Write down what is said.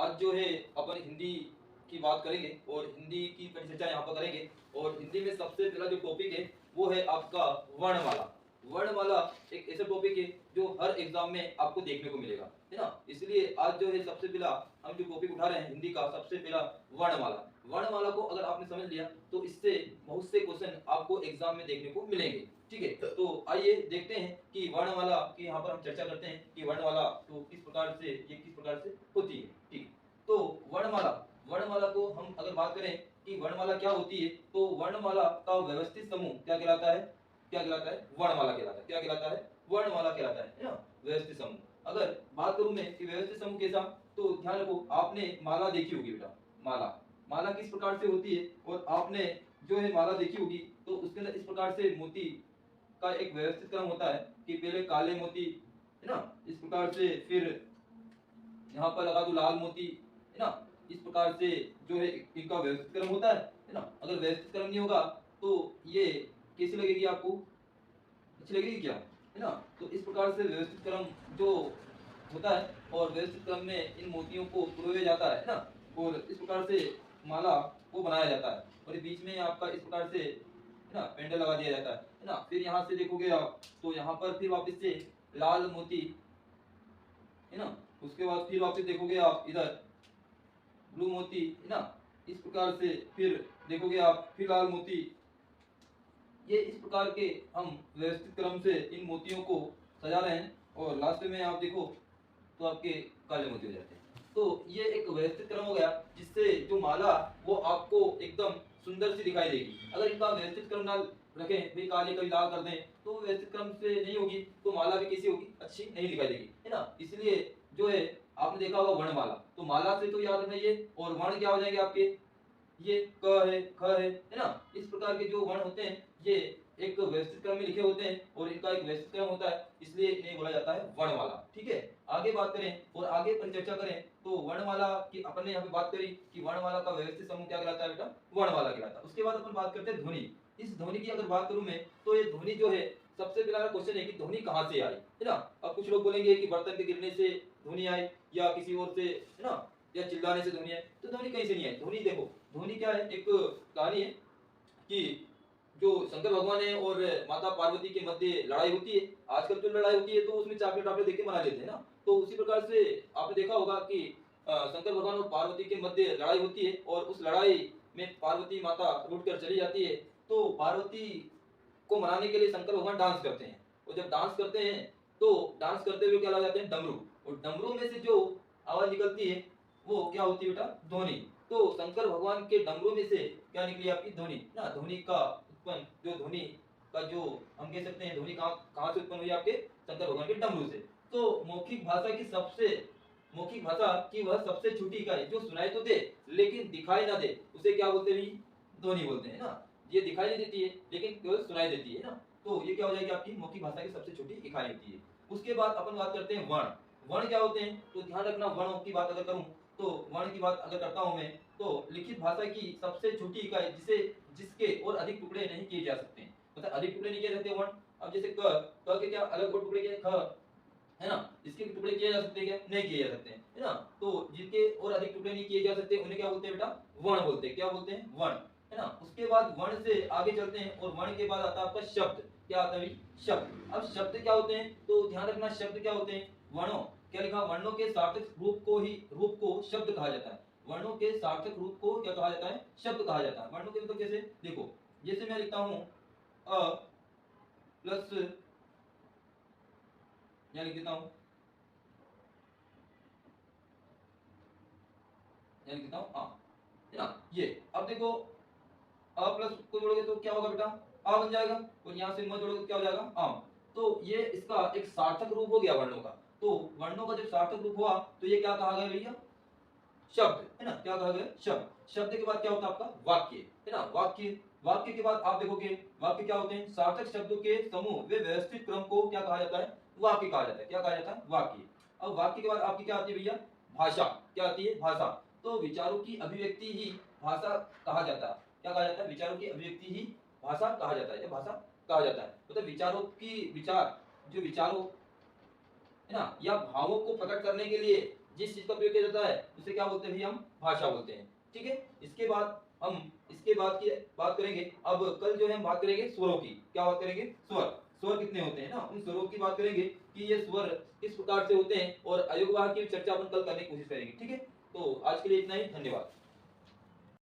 आज जो है अपन हिंदी की बात करेंगे और हिंदी की परिचर्चा यहाँ पर करेंगे। और हिंदी में सबसे पहला जो टॉपिक है वो है आपका वर्णमाला। वर्णमाला एक ऐसा टॉपिक है जो हर एग्जाम में आपको देखने को मिलेगा, है ना। इसलिए आज जो है सबसे पहला हम जो टॉपिक उठा रहे हैं हिंदी का, सबसे पहला वर्णमाला। वर्णमाला को अगर आपने समझ लिया तो इससे बहुत से क्वेश्चन आपको एग्जाम में देखने को मिलेंगे। ठीक है, तो आइए देखते हैं कि वर्णमाला की यहाँ पर हम चर्चा करते हैं कि वर्णमाला तो किस प्रकार से होती है। ठीक, तो वर्णमाला वर्णमाला को हम अगर बात करें कि वर्णमाला क्या होती है, तो वर्णमाला का व्यवस्थित समूह क्या कहलाता है? वर्णमाला कहलाता है। क्या कहलाता है? वर्णमाला कहलाता है ना, व्यवस्थित समूह। अगर बात करूं मैं कि व्यवस्थित समूह कैसा, तो ध्यान रखो, आपने माला देखी होगी बेटा। माला किस प्रकार से होती है, और आपने जो है माला देखी होगी तो उसके अंदर इस प्रकार से मोती का एक व्यवस्थित क्रम होता है कि पहले काले मोती, है ना, इस प्रकार से, फिर यहाँ पर लगा दो लाल मोती, है ना। इस प्रकार से जो है इनका व्यवस्थित क्रम होता है ना। अगर व्यवस्थित क्रम नहीं होगा तो ये कैसी लगेगी आपको? अच्छी लगेगी क्या, है ना। तो इस प्रकार से व्यवस्थित क्रम जो होता है, और व्यवस्थित क्रम में इन मोतियों को पिरोया जाता है ना, और इस प्रकार से माला को बनाया जाता है, और बीच में आपका इस प्रकार से, है ना, पेंडल लगा दिया जाता है ना। फिर यहाँ से देखोगे आप तो यहाँ पर फिर वापस से लाल मोती, है ना। उसके बाद फिर वापस देखोगे आप इधर ब्लू मोती, है ना। इस प्रकार से फिर देखोगे आप फिर लाल मोती। ये इस प्रकार के हम व्यवस्थित क्रम से इन मोतियों को सजा रहे हैं, और लास्ट में आप देखो तो आपके काले मोती हो जाते हैं। तो ये एक व्यवस्थित क्रम हो गया, जिससे जो माला वो आपको एकदम सुंदर सी दिखाई देगी। अगर इनका व्यवस्थित क्रम ना रखें, भाई काले कभी लाल कर दें, तो व्यवस्थित क्रम से नहीं होगी तो माला भी कैसी होगी? अच्छी नहीं दिखाई देगी, है ना। इसलिए जो है आपने देखा होगा वर्णमाला, तो माला से तो याद रखना ये, और वर्ण क्या हो जाएंगे आपके? ये क है, ख है ना। इस प्रकार के जो वर्ण होते हैं ये एक व्यवस्थित क्रम में लिखे होते हैं, और इनका एक व्यवस्थित क्रम होता है, इसलिए इन्हें बोला जाता है वर्णमाला। ठीक है, आगे बात करें और आगे परिचर्चा करें तो वर्णमाला की अपन ने यहाँ पे बात करी कि वर्णमाला का व्यवस्थित समूह क्या कहलाता है बेटा? वर्णमाला कहलाता है। उसके बाद अपन बात करते हैं ध्वनि। इस ध्वनि की अगर बात करूं मैं, तो ये ध्वनि जो है, सबसे पहला क्वेश्चन है कि ध्वनि कहां से आई, है ना। अब कुछ लोग बोलेंगे कि बर्तन के गिरने से ध्वनि आई, या किसी और से, है ना, या चिल्लाने से ध्वनि आई। तो ध्वनि कहीं से नहीं आई। ध्वनि देखो, ध्वनि क्या है, एक कहानी है कि जो शंकर भगवान है और माता पार्वती के मध्य लड़ाई होती है। आजकल जो लड़ाई होती है तो उसमें चॉकलेट वाकलेट देके मना लेते हैं ना। तो उसी प्रकार से आपने देखा होगा कि शंकर भगवान और पार्वती के मध्य लड़ाई होती है, और उस लड़ाई में पार्वती माता लूट कर चली जाती है। तो पार्वती को मनाने के लिए शंकर भगवान डांस करते हैं, और जब डांस करते हैं तो डांस करते हुए क्या लगा जाते हैं? डमरू। और डमरू में से जो आवाज निकलती है वो क्या होती है बेटा? ध्वनि। तो शंकर भगवान के डमरू में से क्या निकली? आपकी ध्वनि ना। ध्वनि का उत्पन्न, जो ध्वनि का जो हम कह सकते हैं, ध्वनि कहाँ से उत्पन्न हुई? आपके शंकर भगवान के डमरू से। तो मौखिक भाषा की वह सबसे छोटी इकाई जो सुनाई तो दे लेकिन दिखाई ना दे, उसे क्या बोलते हैं? ध्वनि बोलते हैं ना। ये दिखाई नहीं देती है लेकिन केवल सुनाई देती है ना। तो ये क्या हो जाएगी? आपकी मौखिक भाषा की सबसे छोटी इकाई होती है। उसके बाद अपन बात करते हैं वर्ण। वर्ण क्या होते हैं? तो ध्यान रखना, वर्णों की बात अगर करूं तो वर्ण की बात अगर करता हूं मैं, तो लिखित भाषा की सबसे छोटी इकाई जिसके और अधिक टुकड़े नहीं किए जा सकते, मतलब अधिक टुकड़े नहीं किए जाते वर्ण। अब जैसे क के क्या अलग और टुकड़े किए? ख, है ना। इसके टुकड़े किए जा सकते हैं क्या? नहीं किए जा सकते हैं, है ना। तो जिनके और अधिक टुकड़े नहीं किए जा सकते उन्हें क्या बोलते हैं बेटा? वर्ण बोलते हैं। क्या बोलते हैं? वर्ण, है ना। उसके बाद वर्ण से आगे चलते हैं, और वर्ण के बाद आता है आपका शब्द। क्या आता है? शब्द। अब शब्द क्या होते हैं? तो ध्यान रखना, शब्द क्या होते हैं? वर्णों, क्या लिखा? वर्णों के सार्थक रूप को शब्द कहा जाता है। वर्णों के सार्थक रूप को क्या कहा जाता है? शब्द कहा जाता है। वर्णों के मतलब जैसे देखो, जैसे मैं लिखता हूं अ प्लस, या लिख देता हूं, या लिख देता हूं आ, है ना। ये अब देखो, अ प्लस को जोड़ोगे तो क्या होगा बेटा? आ बन जाएगा, और यहां से म जोड़ोगे तो क्या हो जाएगा? आम। तो ये इसका एक सार्थक रूप हो गया वर्णों का। तो वर्णों का जब सार्थक रूप हुआ तो ये क्या कहा गया भैया? शब्द, है ना। क्या कहा गया? शब्द। शब्द के बाद क्या होता है आपका? वाक्य, है ना। वाक्य के बाद आप देखोगे वाक्य क्या होते हैं? सार्थक शब्दों के समूह वे व्यवस्थित क्रम को क्या कहा जाता है? वाक्य कहा जाता है। क्या कहा जाता है? वाक्य। अब वाक्य के बाद आपकी क्या आती है भैया? भाषा। क्या आती है? भाषा। तो विचारों की अभिव्यक्ति ही भाषा कहा जाता है। क्या कहा जाता है? विचारों की अभिव्यक्ति ही भाषा कहा जाता है, या भाषा कहा जाता है। मतलब विचारों की जो विचारों, है ना, या भावों को प्रकट करने के लिए जिस चीज का उपयोग किया जाता है जिसे क्या बोलते हैं भैया, हम भाषा बोलते हैं। ठीक है, इसके बाद हम इसके बाद की बात करेंगे। अब कल जो है हम बात करेंगे स्वरों की। क्या बात करेंगे, स्वर। स्वर कितने होते हैं ना, उन स्वरों की बात करेंगे कि ये स्वर किस प्रकार से होते हैं, और अयोगवाह की चर्चा अपन कल करने की कोशिश करेंगे। ठीक है, तो आज के लिए इतना ही, धन्यवाद।